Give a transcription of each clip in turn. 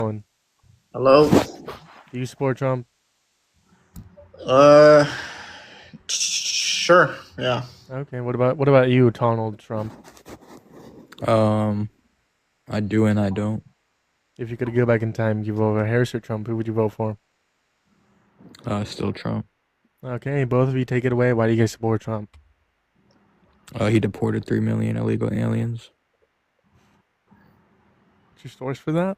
Going. Hello. Do you support Trump? Uh, sure. Yeah. Okay. What about you, Donald Trump? Um, I do and I don't. If you could go back in time, you vote for Harris or Trump, who would you vote for? Still Trump. Okay, both of you take it away. Why do you guys support Trump? He deported 3 million illegal aliens. What's your source for that?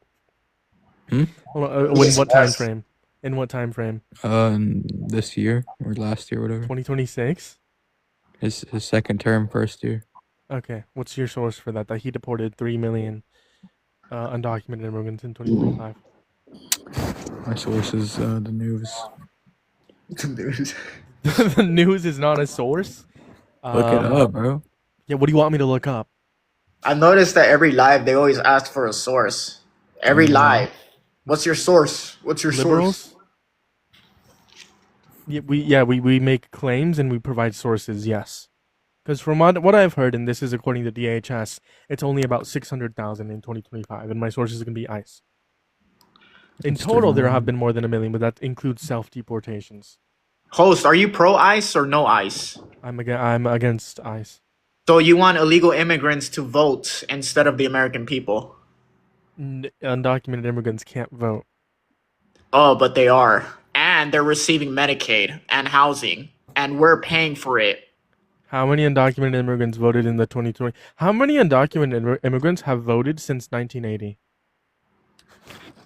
Hmm? Hold on, in Yes. what time frame? In what time frame? This year or last year, whatever. 2026. His second term, first year. Okay. What's your source for that? That he deported 3 million undocumented immigrants in 2025. My source is the news. Dude. The news is not a source. Look it up, bro. Yeah. What do you want me to look up? I noticed that every live they always ask for a source. Every live. What's your source? What's your source? Liberals. We make claims and we provide sources. Yes. Because from what I've heard, and this is according to DHS, it's only about 600,000 in 2025, and my sources are going to be ICE. In It's total, there different. have been more than 1 million, but that includes self-deportations. Host, are you pro ICE or no ICE? I'm against ICE. So you want illegal immigrants to vote instead of the American people? Undocumented immigrants can't vote. Oh, but they are. And they're receiving Medicaid and housing, and we're paying for it. How many undocumented immigrants voted in the 2020? How many undocumented immigrants have voted since 1980?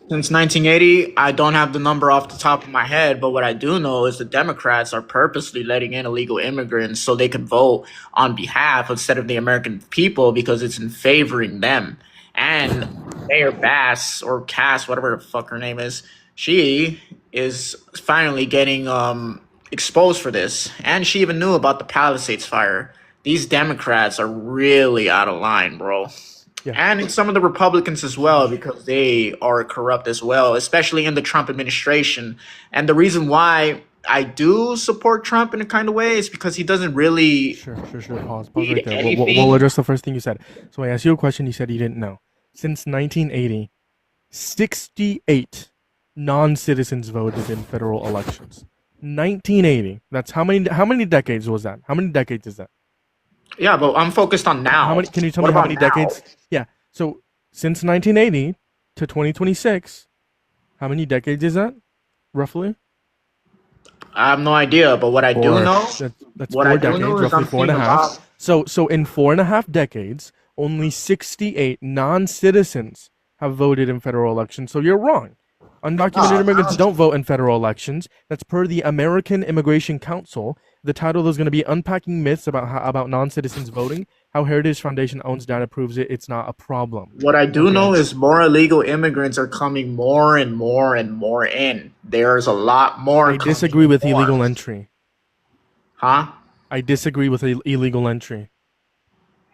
Since 1980, I don't have the number off the top of my head, but what I do know is the Democrats are purposely letting in illegal immigrants so they can vote on behalf instead of the American people because it's in favoring them. And Mayor Bass or Cass, whatever the fuck her name is, she is finally getting exposed for this. And she even knew about the Palisades fire. These Democrats are really out of line, bro. Yeah. And some of the Republicans as well, because they are corrupt as well, especially in the Trump administration. And the reason why I do support Trump in a kind of way is because he doesn't really Sure. Pause need right there. anything. We'll address the first thing you said. So I asked you a question. You said you didn't know. Since 1980, 68 non-citizens voted in federal elections. 1980. That's how many decades was that? How many decades is that? Yeah, but I'm focused on now. How many? Can you tell What me how about many now? decades? Yeah. So since 1980 to 2026, how many decades is that, roughly? I have no idea, but what I do Four. know, That's what I 4 do decades, know is roughly I'm four and seeing a a half. lot. So in 4.5 decades, only 68 non-citizens have voted in federal elections. So you're wrong. Undocumented immigrants don't vote in federal elections. That's per the American Immigration Council. The title is going to be "Unpacking Myths about Non-Citizens Voting: How Heritage Foundation Owns Data Proves It's Not a Problem." What I do Okay. know is more illegal immigrants are coming more and more and more in. There's a lot more. I disagree with illegal entry. Huh? I disagree with illegal entry.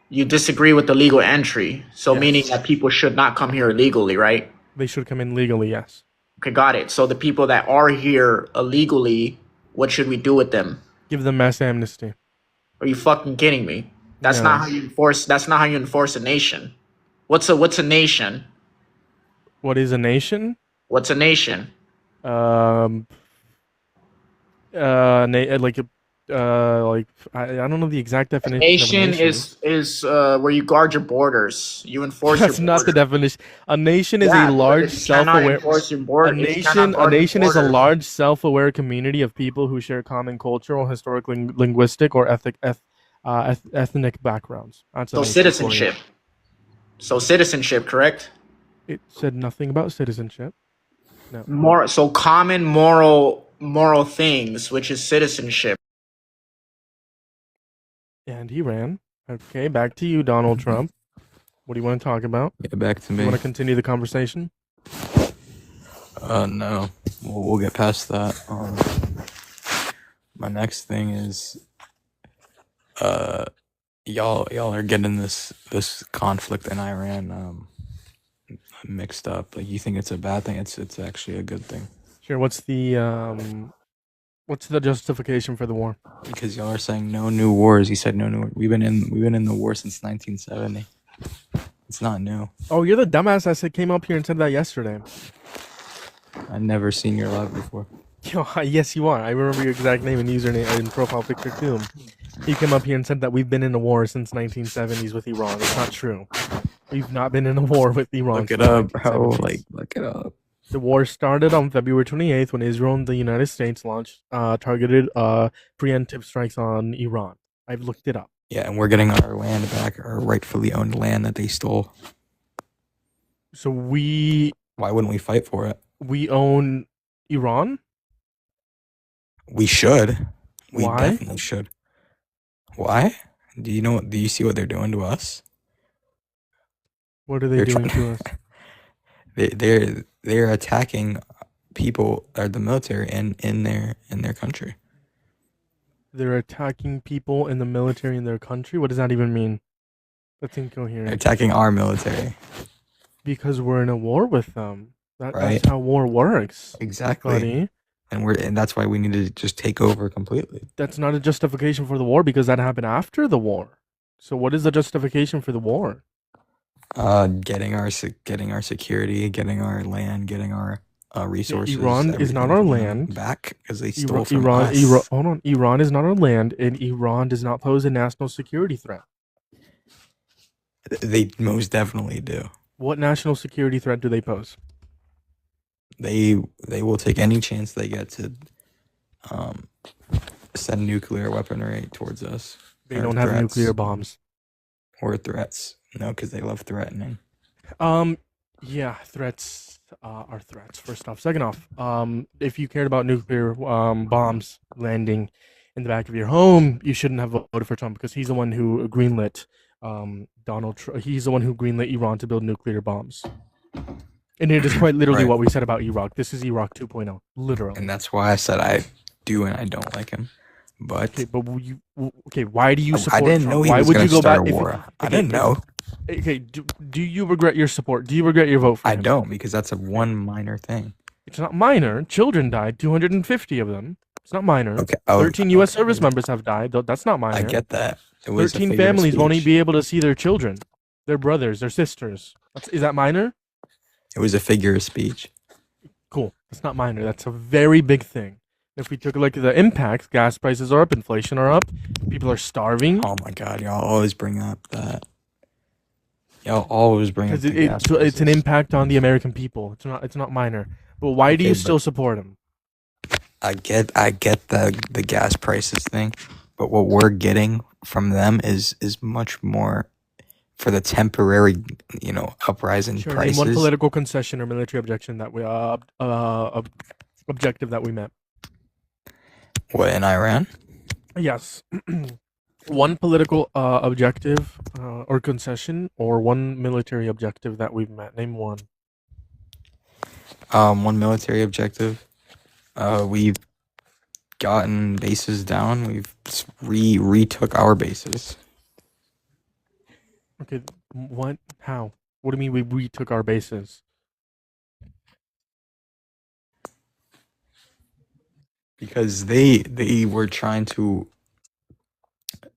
You disagree with the legal entry, so Yes. meaning that people should not come here illegally, right? They should come in legally, yes. Okay, got it. So the people that are here illegally, what should we do with them? Give them mass amnesty. Are you fucking kidding me? That's No. not how you enforce. That's not how you enforce a nation. What's a nation? What is a nation? What's a nation? Um, like I don't know the exact definition Nation of a nation. is where you guard your borders. You enforce. That's your not the borders. definition. A nation is Yeah, a large because you cannot self-aware. enforce your border. A You cannot nation guard your is a borders. large self-aware community of people who share common cultural, historic, linguistic, or ethnic backgrounds. That's a So nation for you. citizenship. So citizenship, correct? It said nothing about citizenship. No. More so common moral things, which is citizenship. And he ran. Okay, back to you, Donald Trump. What do you want to talk about? Yeah, back to You me. want to continue the conversation? No. We'll get past that. My next thing is, y'all are getting this conflict in Iran mixed up. Like, you think it's a bad thing? It's actually a good thing. Sure. What's the justification for the war? Because y'all are saying no new wars. He said no new. We've been in the war since 1970. It's not new. Oh, you're the dumbass that came up here and said that yesterday. I've never seen your live before. Yo, yes, you are. I remember your exact name and username and profile picture too. You came up here and said that we've been in a war since 1970s with Iran. It's not true. We've not been in a war with Iran. Look it since up, bro. 1970s. Like, look it up. The war started on February 28th when Israel and the United States launched targeted preemptive strikes on Iran. I've looked it up. Yeah, and we're getting our land back, our rightfully owned land that they stole. So we Why wouldn't we fight for it? own Iran. We should. We Why? definitely should. Why? Do you see what they're doing to us? What are they They're doing trying- to us? They're attacking people or the military in their country. They're attacking people in the military in their country. What does that even mean? That's They're incoherent. attacking our military. Because we're in a war with them. Right. That's how war works, Exactly. buddy. And that's why we need to just take over completely. That's not a justification for the war because that happened after the war. So what is the justification for the war? Getting our security, getting our land, getting our resources. Iran is not everything our from them land. back because they stole from Iran, us. hold on. Iran is not our land, and Iran does not pose a national security threat. They most definitely do. What national security threat do they pose? They will take any chance they get to send nuclear weaponry towards us. They Or don't have threats. nuclear bombs. Or threats. No, because they love threatening. Yeah, threats are threats. First off, second off, if you cared about nuclear bombs landing in the back of your home, you shouldn't have voted for Trump because he's the one who greenlit he's the one who greenlit Iran to build nuclear bombs. And it is quite literally Right. what we said about Iraq. This is Iraq 2.0, literally. And that's why I said I do and I don't like him. But Okay, but why do you support I didn't Trump? know he why was would going you to go start back a if war. I okay, didn't know. Okay, do you regret your support? Do you regret your vote for I him? don't, because that's a one minor thing. It's not minor. Children died, 250 of them. It's not minor. Okay. 13 U.S. service members have died. That's not minor. I get that. It was a 13 figure of families won't speech. be able to see their children, their brothers, their sisters. Is that minor? It was a figure of speech. Cool. That's not minor. That's a very big thing. If we took a look at the impacts, gas prices are up, inflation are up, people are starving. Oh my God, y'all always bring up that. Y'all always bring up Because the gas it's an prices. impact on the American people. It's not minor. But why do you Okay, still support him? I get the gas prices thing, but what we're getting from them is much more for the temporary, uprise in Sure, prices. name one political concession or military objection that we objective that we met. What, in Iran? Yes. One political objective or concession or one military objective that we've met. Name one. One military objective. We've gotten bases down. We've retook our bases. Okay, what? How? What do you mean we retook our bases? Because they were trying to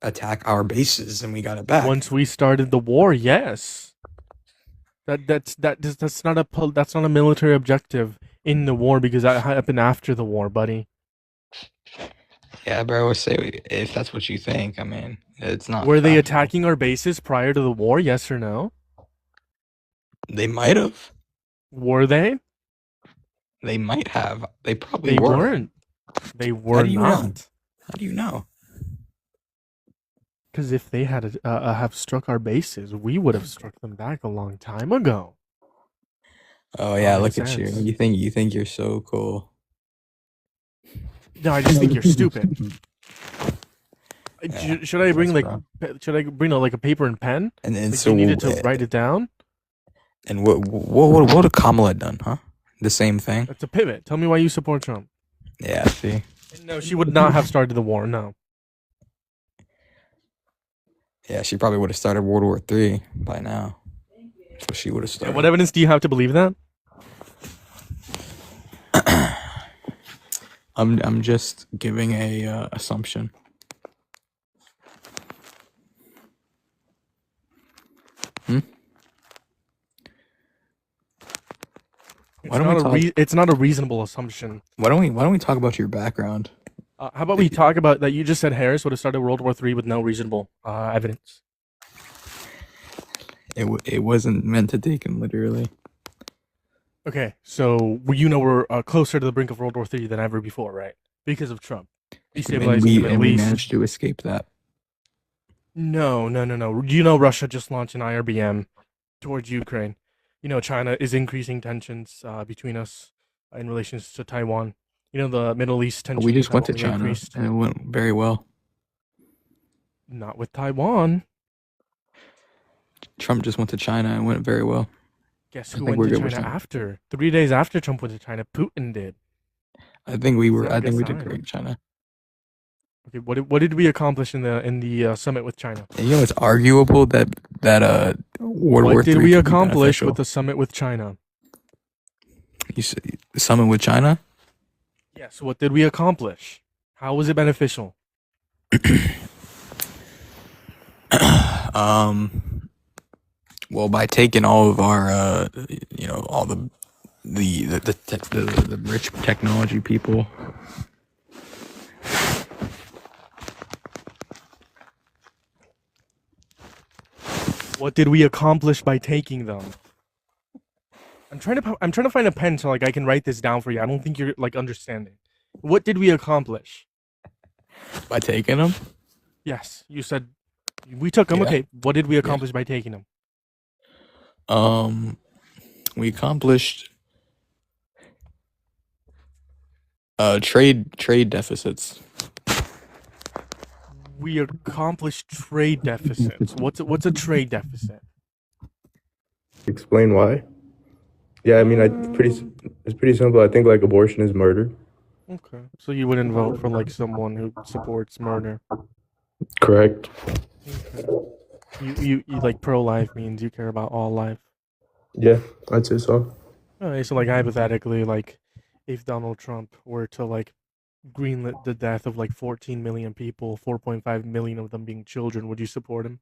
attack our bases and we got it back. Once we started the war, yes. That's not a military objective in the war because that happened after the war, buddy. Yeah, but I would say if that's what you think, I mean, it's not. Were they factual. attacking our bases prior to the war? Yes or no? They might have. Were they? They might have. They probably They were. weren't. They were do you know? not. How do you know? Because if they had have struck our bases, we would have struck them back a long time ago. Oh yeah, Common look at you. sense. You think you're so cool. No, I just think you're stupid. Yeah, Should I bring thanks, should I bring like a paper and pen? And Like so you needed to write it down. And what would Kamala done, huh? The same thing. That's a pivot. Tell me why you support Trump. Yeah. See. No, she would not have started the war. No. Yeah, she probably would have started World War III by now. So she would have started. What evidence do you have to believe that? I'm just giving a assumption. Why don't we talk? It's not a reasonable assumption. Why don't we talk about your background? How about we talk about that? You just said Harris would have started World War III with no reasonable evidence. It wasn't meant to take him literally. Okay, so we're closer to the brink of World War III than ever before, right? Because of Trump destabilizing the Middle we East. managed to escape that. No. You know Russia just launched an IRBM towards Ukraine. You know China is increasing tensions between us in relation to Taiwan. You know the Middle East tensions. We just went to have China, increased. and it went very well. Not with Taiwan. Trump just went to China and went very well. Guess I who think went we're to good with China China. after? 3 days after Trump went to China, Putin did. I think we were. Is that a I think we good did sign? great in China. Okay, what did we accomplish in the summit with China? And you know, it's arguable that World War What did III we could be accomplish beneficial. with the summit with China? You said the summit with China? Yes, what did we accomplish? How was it beneficial? Well, by taking all of our, all the rich technology people. What did we accomplish by taking them? I'm trying to find a pen so like I can write this down for you. I don't think you're like understanding. What did we accomplish? By taking them? Yes, you said we took them. Yeah. Okay, what did we accomplish by taking them? We accomplished trade deficits. We accomplished trade deficits. What's a trade deficit? Explain why? Yeah, I mean, it's pretty simple. I think like abortion is murder. Okay, so you wouldn't vote for like someone who supports murder. Correct. Okay. You like pro-life means you care about all life. Yeah, I'd say so. Okay, so like hypothetically, like if Donald Trump were to like greenlit the death of like 14 million people, 4.5 million of them being children, would you support him?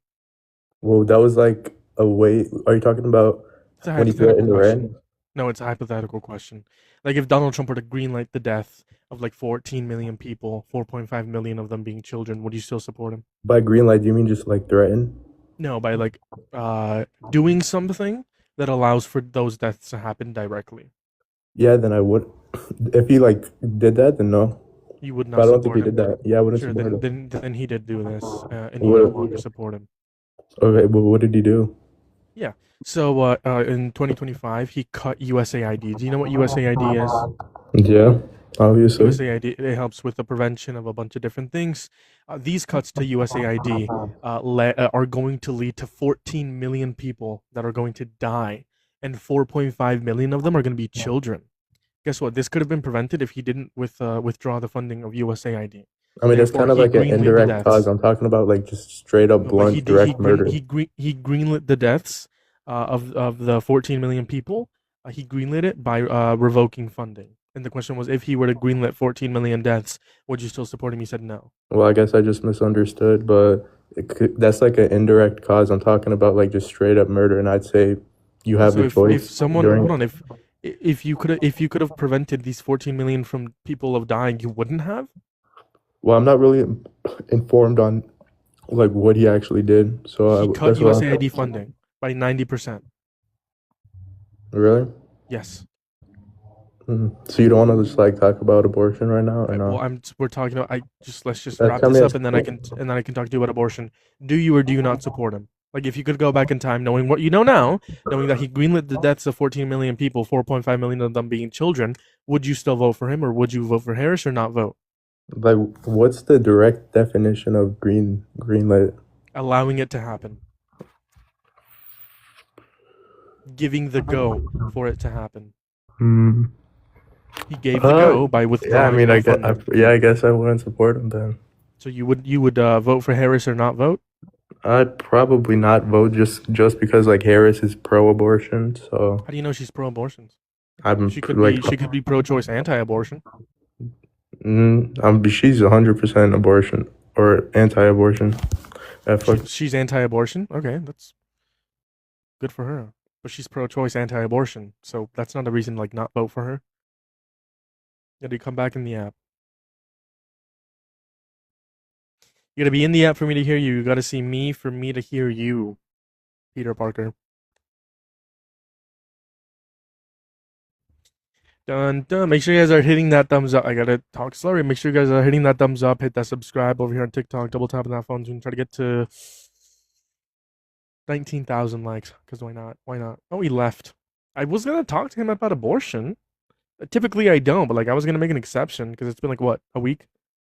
Well, that was like a way. Are you talking about It's a when he hypothetical threatened question. Iran? No, it's a hypothetical question. Like if Donald Trump were to greenlight the death of like 14 million people, 4.5 million of them being children, would you still support him? By green light, do you mean just like threaten? No, by like doing something that allows for those deaths to happen directly. Yeah, then I would. If he like did that, then no. You would But I not don't think support he him. did that. Yeah, I wouldn't Sure, support him. then he did do this, and you no longer support him. Okay, but what did he do? Yeah. So in 2025, he cut USAID. Do you know what USAID is? Yeah, obviously. USAID, it helps with the prevention of a bunch of different things. These cuts to USAID are going to lead to 14 million people that are going to die, and 4.5 million of them are going to be children. Guess what? This could have been prevented if he didn't withdraw the funding of USAID. I mean, that's Therefore, kind of he like an greenlit the indirect deaths. cause. I'm talking about like just straight up No, but blunt, direct murder. he greenlit the deaths of the 14 million people. He greenlit it by revoking funding. And the question was, if he were to greenlit 14 million deaths, would you still support him? He said no. Well, I guess I just misunderstood, but that's like an indirect cause. I'm talking about like just straight up murder, and I'd say you have So the if choice someone during. hold on, if you could have prevented these 14 million from people of dying, you wouldn't have. Well, I'm not really informed on like what he actually did, so He cut that's what USAID funding by 90%. Really? Yes. So you don't want to just like talk about abortion right now, or Well, no? we're talking about. Let's just Tell wrap this me up, and then I can talk to you about abortion. Do you or do you not support him? Like, if you could go back in time, knowing what you know now, knowing that he greenlit the deaths of 14 million people, 4.5 million of them being children, would you still vote for him, or would you vote for Harris or not vote? Like, what's the direct definition of green light? Allowing it to happen, giving the go for it to happen. He gave the go by Yeah, I withdrawing mean, the funding. I guess I wouldn't support him then. So you would vote for Harris or not vote? I'd probably not vote just because like Harris is pro-abortion, so How do you know she's pro-abortion? I'm She could like, be pro-choice, anti-abortion. she's 100% abortion or anti-abortion. Fuck. She's anti-abortion. Okay, that's good for her. but she's pro-choice, anti-abortion. So that's not a reason to like not vote for her. You gotta come back in the app. You gotta be in the app for me to hear you. You gotta see me for me to hear you, Peter Parker. Dun dun. Make sure you guys are hitting that thumbs up. I gotta talk slower. Make sure you guys are hitting that thumbs up. Hit that subscribe over here on TikTok. Double tap on that phone to try to get to 19,000 likes. Cause why not? Why not? Oh, he left. I was gonna talk to him about abortion. Typically I don't, but like I was gonna make an exception because it's been like what, a week?